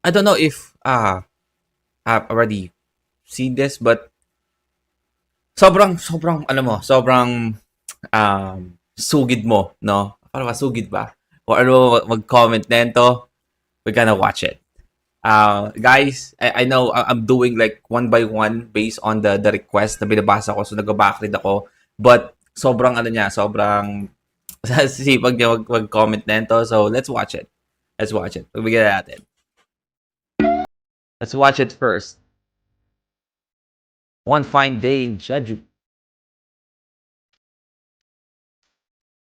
I don't know if I've already seen this, but sobrang ano mo, sobrang sugid mo, no? Para ba sugid ba? O ano mag-comment nento, we're gonna watch it. Guys, I know I'm doing like one by one based on the request na binabasa ko, so nag-backread ako. But sobrang ano niya, sobrang sipag niya mag-comment nento. So let's watch it. Let's watch it. Pagbigyan natin. Let's watch it first. One fine day in Jeju.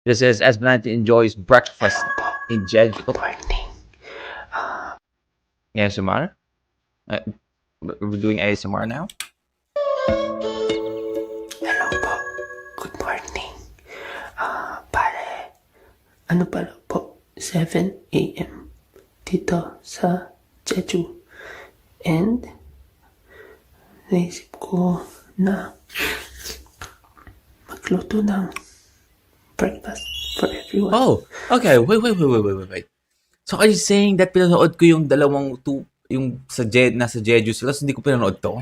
This is Esmeralda enjoys breakfast in Jeju. Good morning. ASMR? We're doing ASMR now? Hello po. Good morning. Pare, ano pala po, 7 a.m. dito sa Jeju. And, naisip ko na magluto ng breakfast for everyone. Oh, okay. Wait. So are you saying that pinanood ko yung yung sa nasa Jeju sila, so hindi ko pinanood to?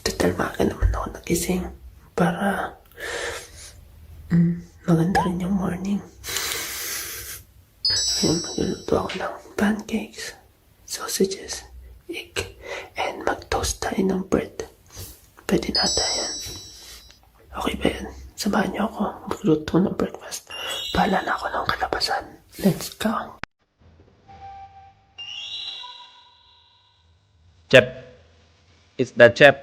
Total maaga naman ako nagising para maganda rin yung morning. Ngayon magluluto ako ng pancakes, sausages, egg, and mag-toast tayo ng bread. Pwede nata yan. Okay ba yan? Samahan niyo ako magluto ng breakfast. Bahala na ako ng kalabasan. Let's go. Chef. It's the chef.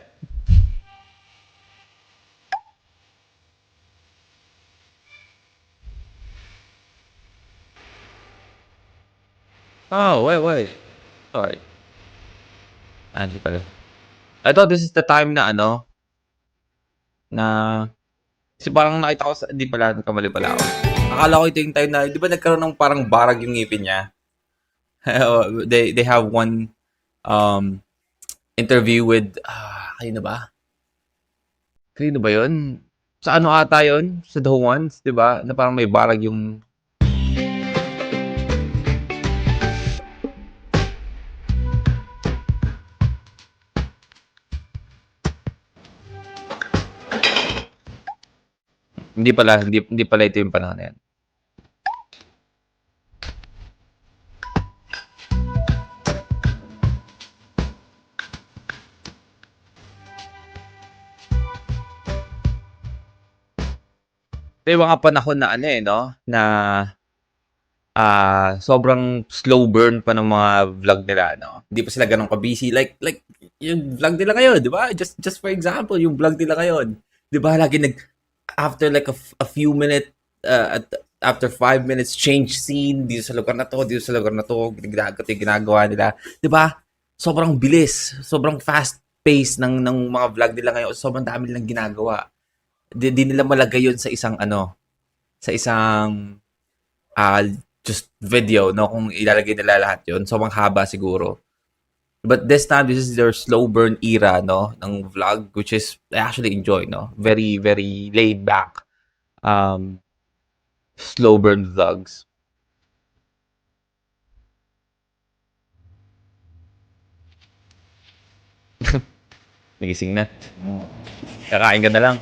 Oh, wait. Sorry. Hindi pala. I thought this is the time na kasi parang nakita ko hindi pala, kamali pala ako. Akala ko ito yung time na, di ba nagkaroon ng parang barag yung ngipin niya? they have one interview with, kanino ba? Kanino ba yun? Sa ano ata yun? Sa The Ones, di ba? Na parang may barag yung... Hindi pala ito yung panahon na yan. May mga panahon na no? Na sobrang slow burn pa ng mga vlog nila, no? Hindi pa sila ganun ka-busy. Like yung vlog nila ngayon, di ba? Just for example, yung vlog nila ngayon. Di ba? Lagi after like a few minutes, after 5 minutes, change scene, dito sa lugar na to, ginagawa nila. Di ba? Sobrang bilis, sobrang fast pace ng mga vlog nila ngayon. Sobrang dami nilang ginagawa. Di nila malagay yun sa isang sa isang just video, no? Kung ilalagay nila lahat yun, sobrang haba siguro. But this time, this is their slow burn era, no? Ng vlog, which is, I actually enjoy, no? Very, very laid back slow burn vlogs. Nagising na. Kakain ka na lang.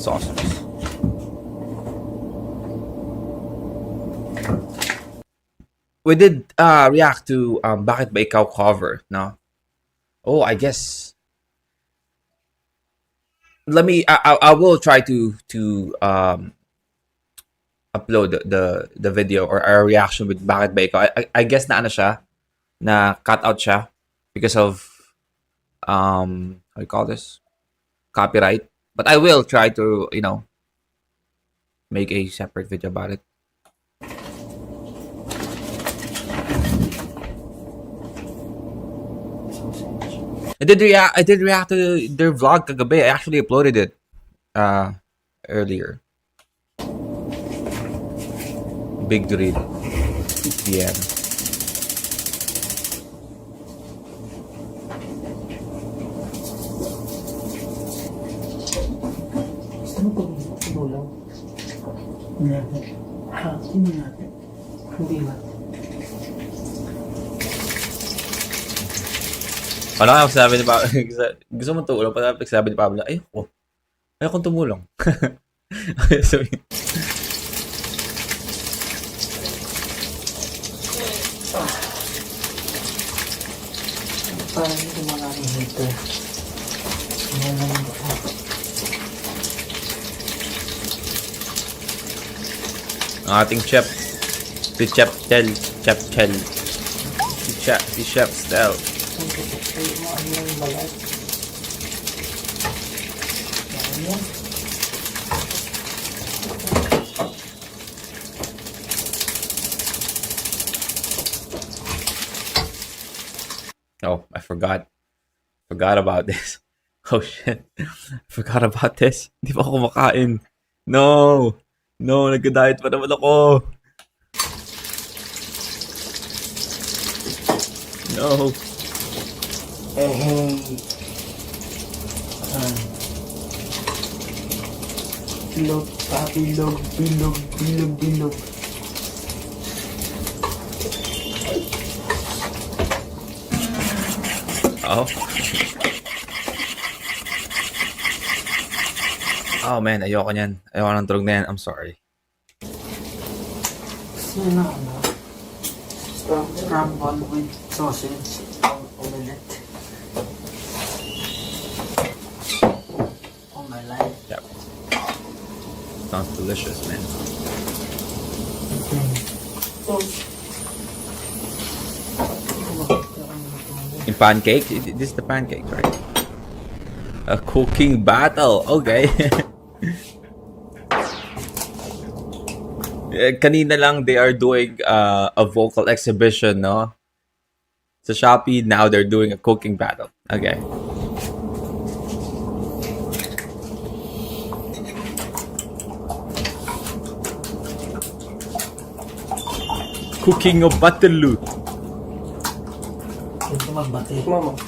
Sauces. We did react to Bakit Ba Ikaw cover, no? Oh, I guess I will try to upload the video or our reaction with Bakit Ba Ikaw. I guess na siya, na cut out siya because of how you call this? Copyright. But I will try to, make a separate video about it. I did react to their vlog kagabi. I actually uploaded it earlier. Big Dream. Yeah. Tumulong. Hindi. Ha? Hindi natin. Hindi natin. Ano nga sabi ni Pablo? Gusto mo tulong? Pag sabi ni Pablo, ayokong tumulong. So, Parang hindi maraming hater. Yan lang ako. ang ating chef, si Chef Tel, si Chef Tel. Ang kapatay mo, ano yung balat? Yan. Oh, I forgot about this. Oh shit, forgot about this. Hindi pa ako kumakain. No, nagka-diet pa naman ako. No. Hey. Bilog, bilog. Oh. Oh man, ayoko niyan. Ayoko ng tulog na yan. I'm sorry. Gusto na ano? Scramble with sausage omelette. Oh my life. Yep. Sounds delicious, man. In pancake? This is the pancakes, right? A cooking battle. Okay. Kanina lang they are doing a vocal exhibition, no? Sa Shopee, now they're doing a cooking battle. Okay. Cooking of Bataloo. Ito magbati. Mama.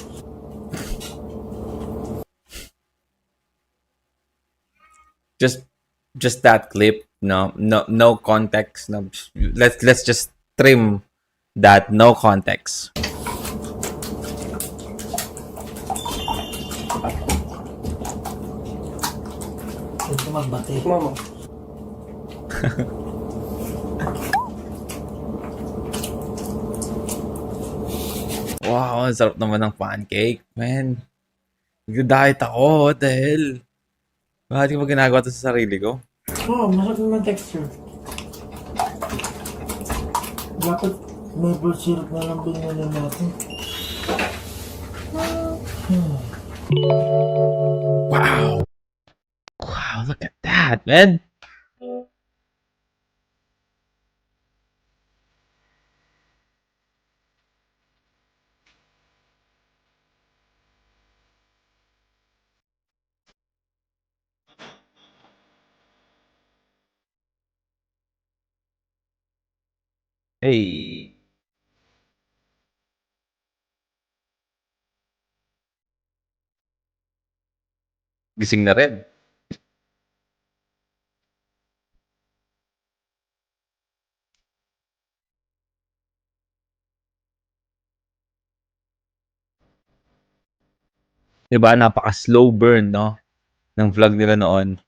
Just that clip. No context. No, let's just trim that no context. Ito magbati. Mama. Wow, ang sarap naman ng pancake, man. Nag-diet ako, what the hell? Bakit ko ba ginagawa ito sa sarili ko? Oh, masarap naman texture. Dapat maple syrup na lang binili natin. Wow, look at that, man. Hey. Gising na rin. Diba, napaka-slow burn, no? Ng vlog nila noon.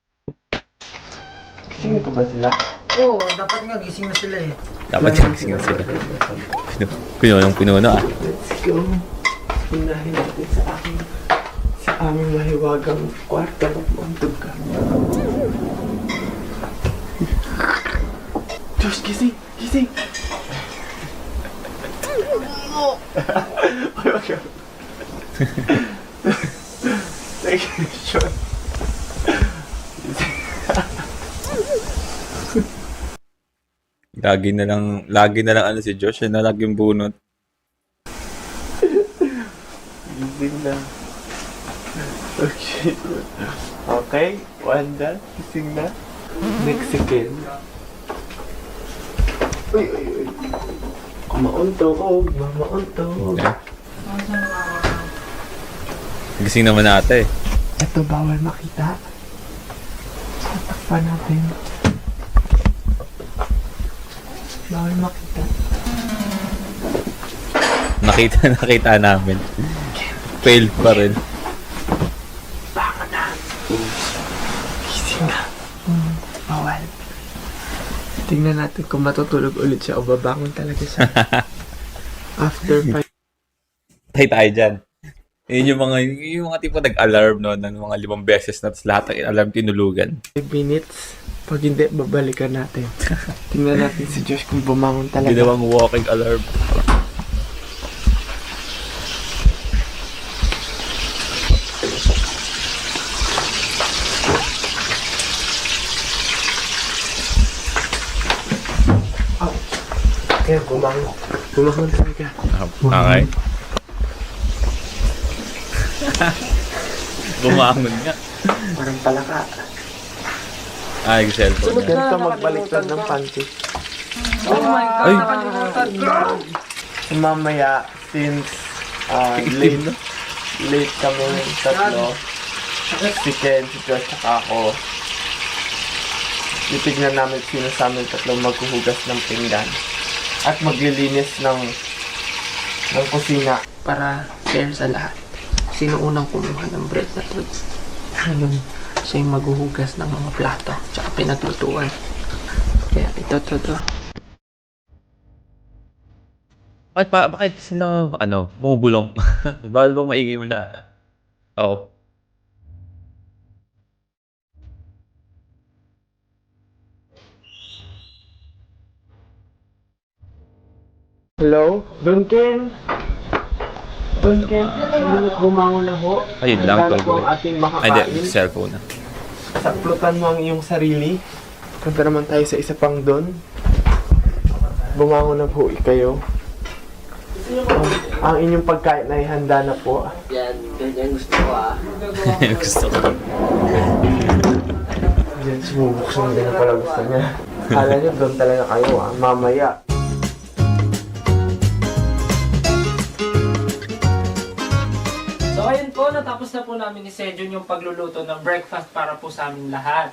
Gising pa ba sila? Oo, dapat nga gising na sila eh. Dapat gising na sila. Pinuno ah. Let's go. Unahin natin sa aming mahiwagang kwarto ng Montuga. Diyos, gising! Take a shot. Lagi na lang ano si Josh, na laging bunot. Gising na. Okay. Okay, Wanda, gising na. Mexican. Uy. Mauntog. Okay. Gising naman ate. Ito bawal makita. pa natin. Bawal makita. Nakita namin. Failed pa rin. Baka na. Gising na. Bawal. Tingnan natin kung matutulog ulit siya o babangon talaga siya. After 5 Tayo dyan. Yun yung mga tipo nag-alarm, no, ng mga 5 beses na tapos lahat ng alarm tinulugan. minutes. Pag hindi, babalikan natin. Tingnan natin si Josh kung bumangon talaga. Ginawang walking alarm. Kaya bumangon. Bumangon talaga. Okay. Bumangon nga. Parang palaka. Ay, yung cellphone niya. Ganito magbaliktad ng panty. Oh my God, Ay. nakalimutan ko. Mamaya, since late kami tatlo, si Ken, si Josh, saka ako, titignan namin sino sa amin tatlo maghuhugas ng pinggan at maglilinis ng kusina para fair sa lahat. Sino unang kumuha ng bread na to? Ayun, siya yung maghuhugas ng mga plato tsaka pinaglutuan. Kaya ito. Bakit sila, bumubulong? Bawal bang maingay mo na? Oo. Hello? Duncan? Bumangon na ho. Ayun lang, Handa na po 12. ang ating Ay, di, makakain. cellphone na. Saplutan mo ang iyong sarili. Punta naman tayo sa isa pang doon. Bumangon na po kayo. Ang inyong pagkain ay handa na po. Ganyan gusto ko ah. Gusto ko. Yan, sumubuksan din na pala gusto niya. Kala niyo doon talaga kayo mamaya. So ayun po, natapos na po namin ni Sejun yung pagluluto ng breakfast para po sa amin lahat.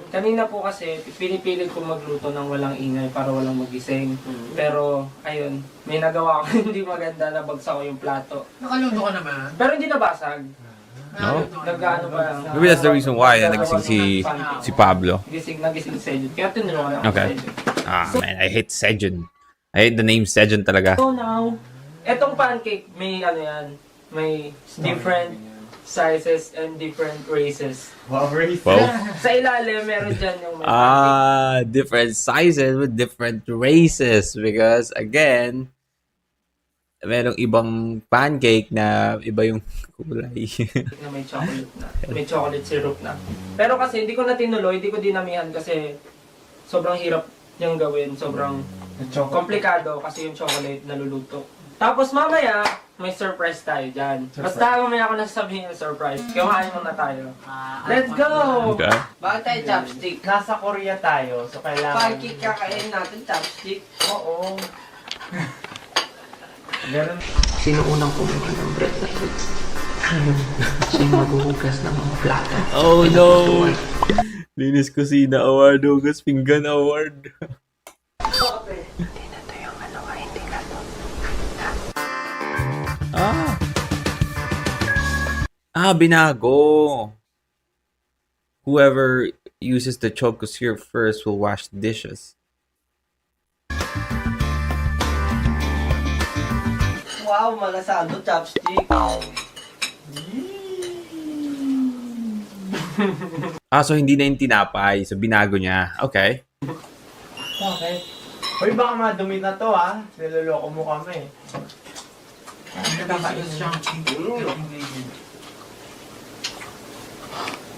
Kanina po kasi pinipilit ko magluto ng walang ingay para walang magising. Pero ayun, may nagawa ko hindi maganda, nabagsak ko yung plato. Nakaluto ka naman. Pero hindi nabasag. No? Nag-ano pa lang. Maybe that's the reason why nagising si Pablo. Nagising si Sejun. Kaya tinulungan ako Okay. si Sejun. Ah, man, I hate Sejun. I hate the name Sejun talaga. So now, etong pancake, may ano yan, may different sizes and different races. Wow, Wow. Sa ilalim, meron dyan yung may pancake. Different sizes with different races because again, merong ibang pancake na iba yung kulay. Na may chocolate na. May chocolate syrup na. Pero kasi hindi ko na tinuloy, hindi ko dinamihan kasi sobrang hirap niyang gawin. Sobrang komplikado kasi yung chocolate naluluto. Tapos mamaya, may surprise tayo dyan. Basta mamaya ako nasasabihin yung surprise. Kumain muna tayo. Let's go! Okay. Bakit tayo chopstick? Nasa Korea tayo, so kailangan... Pancake kakain natin, chopstick. Oo. Sino unang kumuha ng bread na to? Siya yung maghuhugas ng mga plato. Oh no! Linis Kusina Award, Hugas Pinggan Award. Hindi na to yung hindi na to. Binago. Whoever uses the choco syrup first will wash the dishes. Wow, malasado, chopstick. So hindi na yung tinapay. So binago niya. Okay. Okay. Uy, baka madumi na to Niloloko mo kami.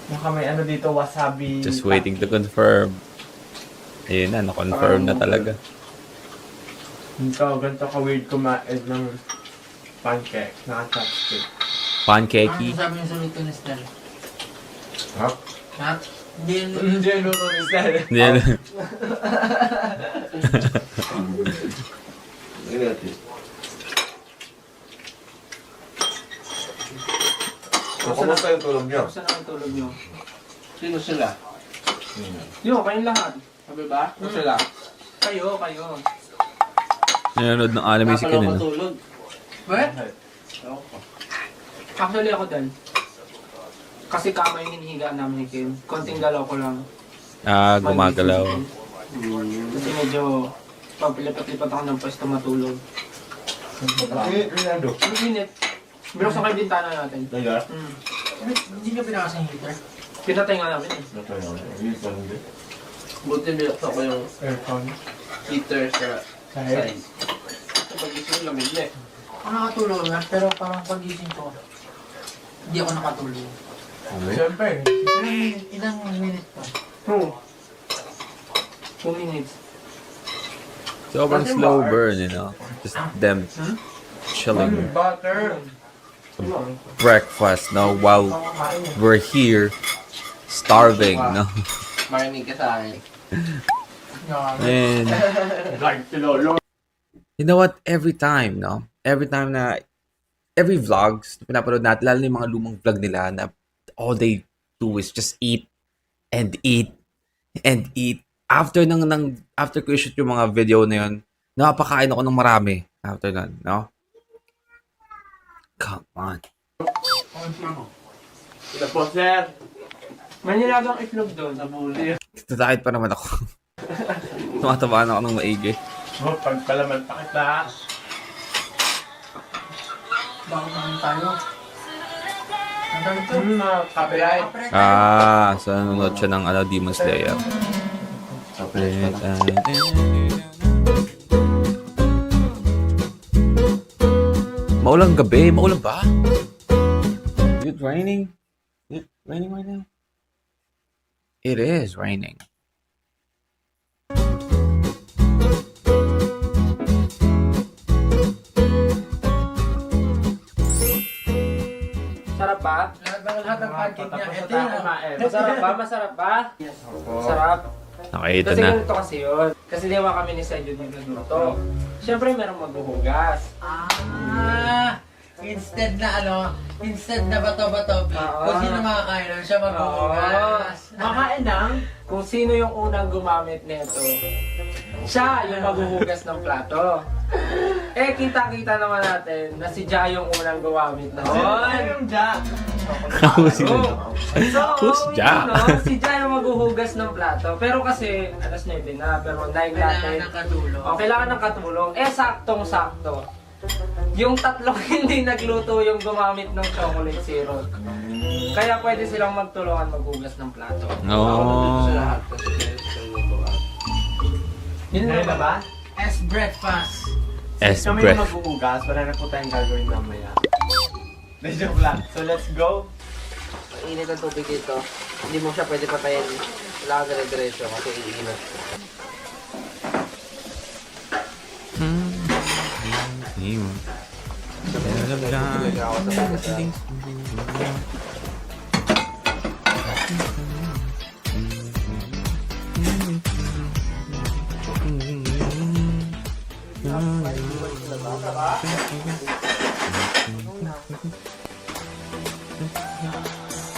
Baka may ano dito, wasabi. Just waiting to confirm. Ayun na, na-confirm na talaga. Ganito ka-weird kumain ng pancake, naka-chopstick. Pancakey. Ano sabi niyo sa luto ni Stella? Ha? Ha? Hindi yun. Hindi, luto ni Stella. Hindi yan. Kumusta yung tulog nyo? Kumusta na ang tulog nyo? Sino sila? Yo, kayong lahat. Sabi ba? O sila? Kayo. Nanonood ng anime si Ken. matulog. What? Actually ako din. Kasi kama yung hinihiga namin ni Kim. Konting galaw ko lang. Gumagalaw. Kasi medyo pagpilipat-lipat ako ng pwesto matulog. Ang init. Binuksan kayo bintana natin. Hindi nyo pinakasan yung heater? Pinatay nga namin eh. Buti binuksan ko yung aircon. Heater sa side. Pag-isip yung lamig na eh. Ako nakatulog na, pero parang pagising ko, hindi ako nakatulog. Siyempre. Ilang minute pa? 2 minutes. Sobrang slow burn, you know? Just them chilling. Butter. Breakfast, no? While we're here, starving, no? Marinig ka sa akin. And you know what? Every time, no? Every vlogs, pinapanood natin, lalo na yung mga lumang vlog nila na all they do is just eat and eat and eat. After ko i-shoot yung mga video na yun, napakain ako ng marami after nun, no? Come on. Ito po, sir. May nilagang itlog doon. Nabuli. Tatahid pa naman ako. Tumatabaan ako ng maigi. Pagpalaman pa kita. Bakit naman tayo? Copyright. So nanonood siya ng Demon Slayer. Maulang gabi. Maulang ba? Is it raining? Is it raining right now? It is raining. Sarap ba? Lahat ng pancake niya. Ito yun. Masarap ba? Masarap ba? Masarap. Okay, ito Kasi na. ganito kasi yun. Kasi diwa kami ni Sed yung nagluto. Siyempre merong maghuhugas. Instead na bato-bato, kung sino makakain nun, siya maghuhugas. Makain ng kung sino yung unang gumamit nito. Siya yung maghuhugas ng plato. Eh, kita-kita naman natin na si Ja yung unang gumamit na. yung Ja? Who's Ja? Si Ja yung maghuhugas ng plato. Pero kasi, alas 9 na, pero 9 natin. Kailangan ng katulong. Kailangan ng katulong. Eh, saktong-sakto. Yung tatlong hindi nagluto yung gumamit ng chocolate syrup. Kaya pwede silang magtulungan maghugas ng plato. Oh. Yun na ba? As breakfast. Kami breath. yung maghuhugas, wala na po tayong gagawin mamaya. Joke lang. So let's go. Init ang tubig dito. Hindi mo siya pwede patayin. Wala ka dire-diretso kasi iinit.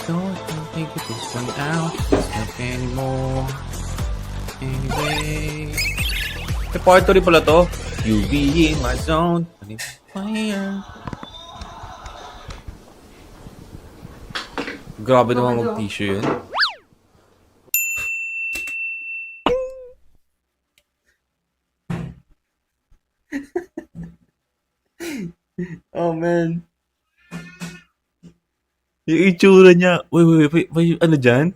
Don't think this one out. Not anymore. Anyway. Part 3 pala to. You be in my zone. Fire. Grabe naman mag-tissue yun. Oh man. Yung itsura niya. Wait. May ano dyan?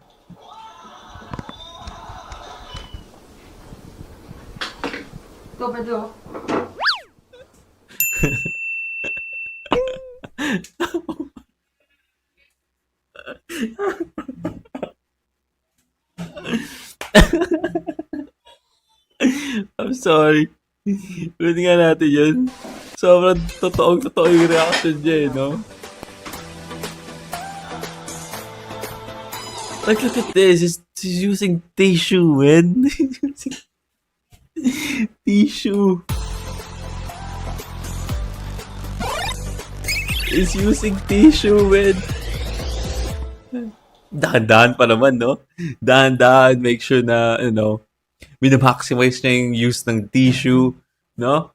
Ito, pwede oh. I'm sorry. Pwede nga natin yun. Sobrang totoo yung reaction niya eh, no? Like, look at this. He's using tissue, man. Tissue. He's using tissue, man. Dahan-dahan pa naman, no? Dahan-dahan, make sure na, minamaximize niya yung use ng tissue, no?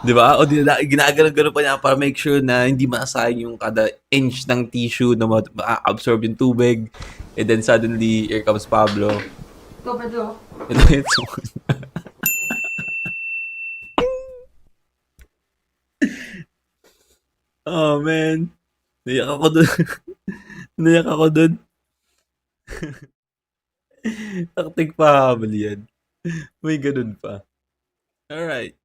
Di ba? O ginagano-gano pa niya para make sure na hindi masayang yung kada inch ng tissue na ma-absorb yung tubig. And then suddenly, here comes Pablo. Ito, pwede oh. Ito. Oh, man. Naiyak ako dun. Naiyak ako dun. Taktik pa habol yan. May ganun pa. Alright.